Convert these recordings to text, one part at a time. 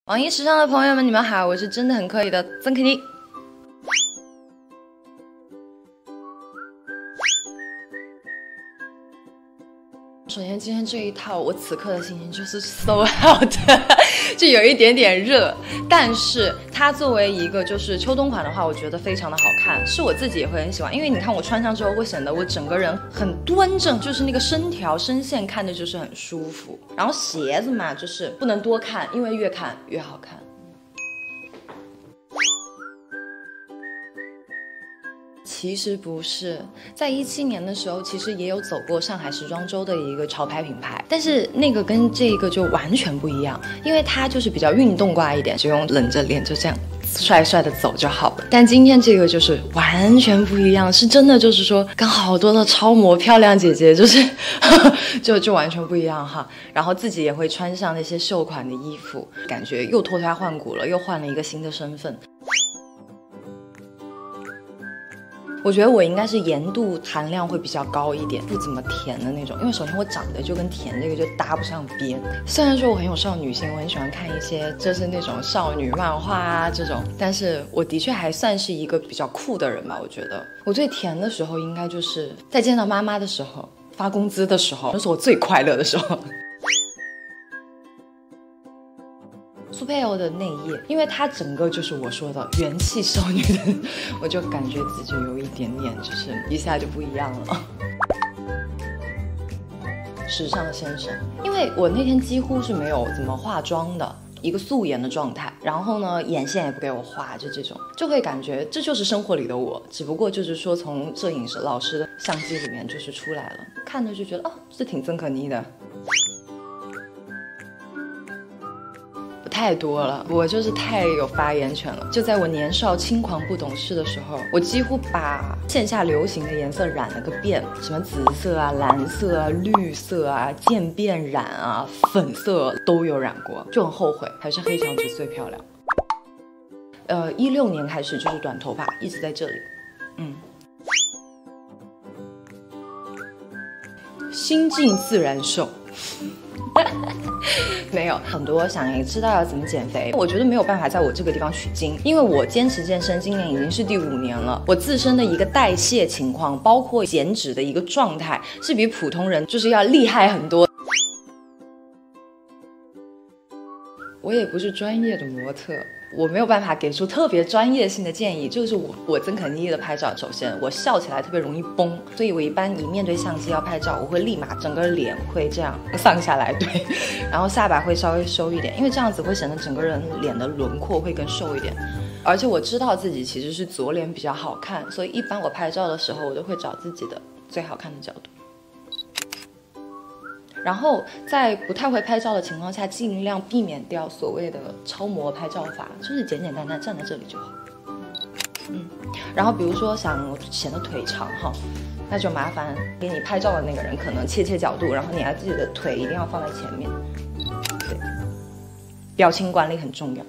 网易时尚的朋友们，你们好，我是真的很可以的曾肯尼。首先，今天这一套，我此刻的心情就是 so hot， 就有一点点热，但是它作为一个就是秋冬款的话，我觉得非常的好看，是我自己也会很喜欢，因为你看我穿上之后会显得我整个人很端正，就是那个身条身线看着就是很舒服。然后鞋子嘛，就是不能多看，因为越看越好看。其实不是，在17年的时候，其实也有走过上海时装周的一个潮牌品牌，但是那个跟这个就完全不一样，因为它就是比较运动挂一点，就用冷着脸就这样帅帅的走就好了。但今天这个就是完全不一样，是真的就是说跟好多的超模漂亮姐姐就是就完全不一样哈。然后自己也会穿上那些秀款的衣服，感觉又脱胎换骨了，又换了一个新的身份。我觉得我应该是盐度含量会比较高一点，不怎么甜的那种。因为首先我长得就跟甜这个就搭不上边。虽然说我很有少女心，我很喜欢看一些就是那种少女漫画啊这种，但是我的确还算是一个比较酷的人吧。我觉得我最甜的时候应该就是在见到妈妈的时候，发工资的时候，那是我最快乐的时候。苏佩欧的内页，因为它整个就是我说的元气少女的，我就感觉自己有一点点，就是一下就不一样了。时尚先生，因为我那天几乎是没有怎么化妆的，一个素颜的状态，然后呢，眼线也不给我画，就这种，就会感觉这就是生活里的我，只不过就是说从摄影师老师的相机里面就是出来了，看着就觉得哦，这挺曾可妮的。太多了，我就是太有发言权了。就在我年少轻狂不懂事的时候，我几乎把线下流行的颜色染了个遍，什么紫色啊、蓝色啊、绿色啊、渐变染啊、粉色都有染过，就很后悔，还是黑长直最漂亮。16年开始就是短头发，一直在这里。心静自然瘦。没有很多想知道要怎么减肥，我觉得没有办法在我这个地方取经，因为我坚持健身，今年已经是第5年了。我自身的一个代谢情况，包括减脂的一个状态，是比普通人就是要厉害很多。我也不是专业的模特，我没有办法给出特别专业性的建议。这个是我曾肯妮的拍照，首先我笑起来特别容易崩，所以我一般一面对相机要拍照，我会立马整个脸会这样放下来，对，然后下巴会稍微收一点，因为这样子会显得整个人脸的轮廓会更瘦一点。而且我知道自己其实是左脸比较好看，所以一般我拍照的时候，我都会找自己的最好看的角度。然后在不太会拍照的情况下，尽量避免掉所谓的超模拍照法，就是简简单单站在这里就好。然后比如说想显得腿长哈，那就麻烦给你拍照的那个人可能切角度，然后你要自己的腿一定要放在前面。对，表情管理很重要。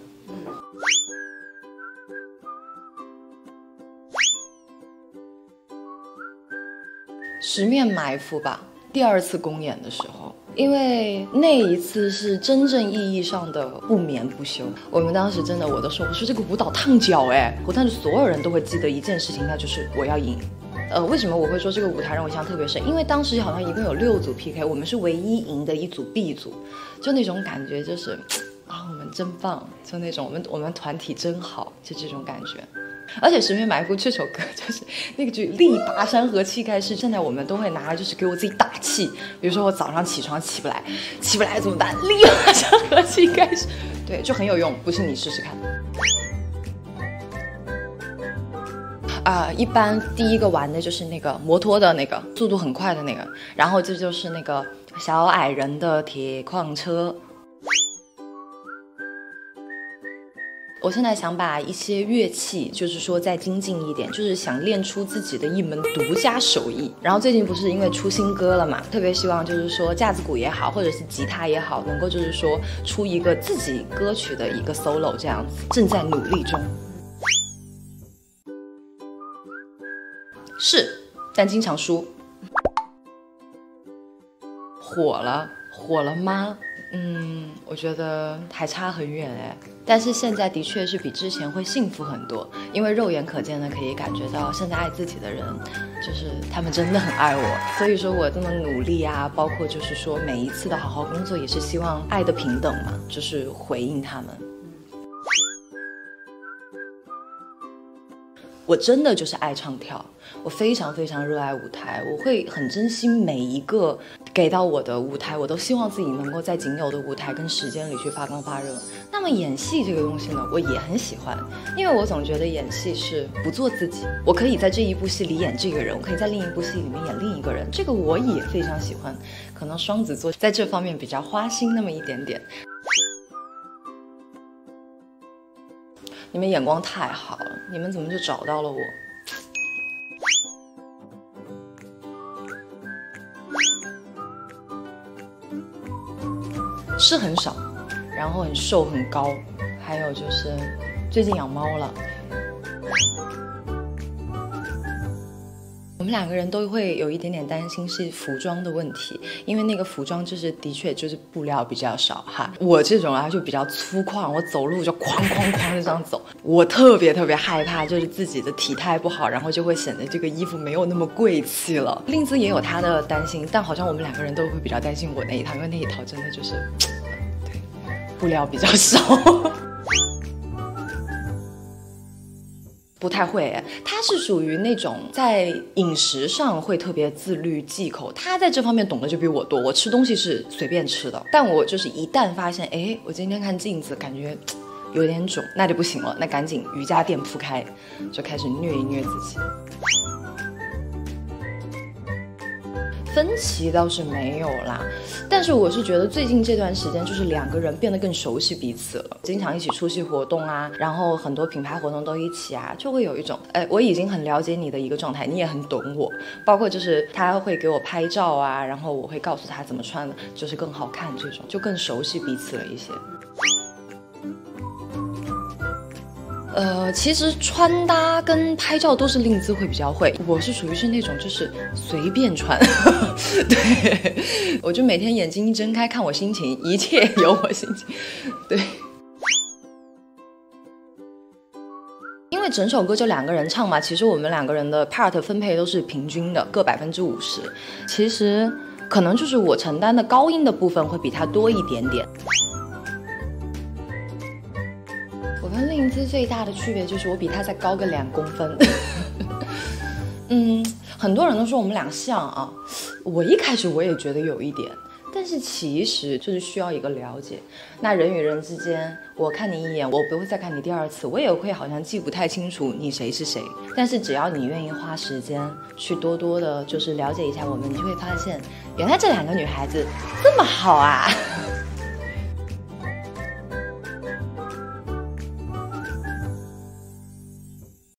十面埋伏吧。第2次公演的时候，因为那一次是真正意义上的不眠不休。我们当时真的，我都说这个舞蹈烫脚哎，但是所有人都会记得一件事情，那就是我要赢。为什么我会说这个舞台让我印象特别深？因为当时好像一共有6组 PK， 我们是唯一赢的一组 B 组，就那种感觉就是啊，我们真棒，就那种我们团体真好，就这种感觉。而且《十面埋伏》这首歌就是那个句力拔山河气盖世，现在我们都会拿来就是给我自己打气。比如说我早上起床起不来怎么办？力拔山河气盖世，对，就很有用。不信你试试看。一般第一个玩的就是那个摩托的那个，速度很快的那个，然后这就是那个小矮人的铁矿车。我现在想把一些乐器，就是说再精进一点，就是想练出自己的一门独家手艺。然后最近不是因为出新歌了嘛，特别希望就是说架子鼓也好，或者是吉他也好，能够就是说出一个自己歌曲的一个 solo 这样子，正在努力中。是，但经常输。火火了吗？我觉得还差很远哎，但是现在的确是比之前会幸福很多，因为肉眼可见的可以感觉到现在爱自己的人，就是他们真的很爱我，所以说我这么努力啊，包括就是说每一次的好好工作，也是希望爱的平等嘛，就是回应他们。我真的就是爱唱跳，我非常非常热爱舞台，我会很珍惜每一个给到我的舞台，我都希望自己能够在仅有的舞台跟时间里去发光发热。那么演戏这个东西呢，我也很喜欢，因为我总觉得演戏是不做自己，我可以在这一部戏里演这个人，我可以在另一部戏里面演另一个人，这个我也非常喜欢。可能双子座在这方面比较花心那么一点点。你们眼光太好了，你们怎么就找到了我？是很少，然后很瘦很高，还有就是最近养猫了。我们两个人都会有一点点担心是服装的问题，因为那个服装就是的确就是布料比较少哈。我这种啊就比较粗犷，我走路就哐哐哐就这样走。我特别害怕就是自己的体态不好，然后就会显得这个衣服没有那么贵气了。令姿也有她的担心，但好像我们两个人都会比较担心我那一套，因为那一套真的就是对布料比较少。不太会，他是属于那种在饮食上会特别自律忌口，他在这方面懂得就比我多。我吃东西是随便吃的，但我就是一旦发现，哎，我今天看镜子感觉有点肿，那就不行了，那赶紧瑜伽垫铺开，就开始虐一虐自己。分歧倒是没有啦，但是我是觉得最近这段时间就是两个人变得更熟悉彼此了，经常一起出席活动啊，然后很多品牌活动都一起啊，就会有一种我已经很了解你的一个状态，你也很懂我，包括就是他会给我拍照啊，然后我会告诉他怎么穿的就是更好看，这种就更熟悉彼此了一些。其实穿搭跟拍照都是令姿会比较会，我是属于是那种就是随便穿，对，我就每天眼睛一睁开看我心情，一切由我心情，对。因为整首歌就两个人唱嘛，其实我们两个人的 part 分配都是平均的，各50%。其实可能就是我承担的高音的部分会比他多一点点。我跟令姿最大的区别就是我比她再高个2公分。很多人都说我们俩像啊，我一开始我也觉得有一点，但是其实就是需要一个了解。那人与人之间，我看你一眼，我不会再看你第2次，我也会好像记不太清楚你谁是谁。但是只要你愿意花时间去多多的，就是了解一下我们，你就会发现，原来这2个女孩子这么好啊。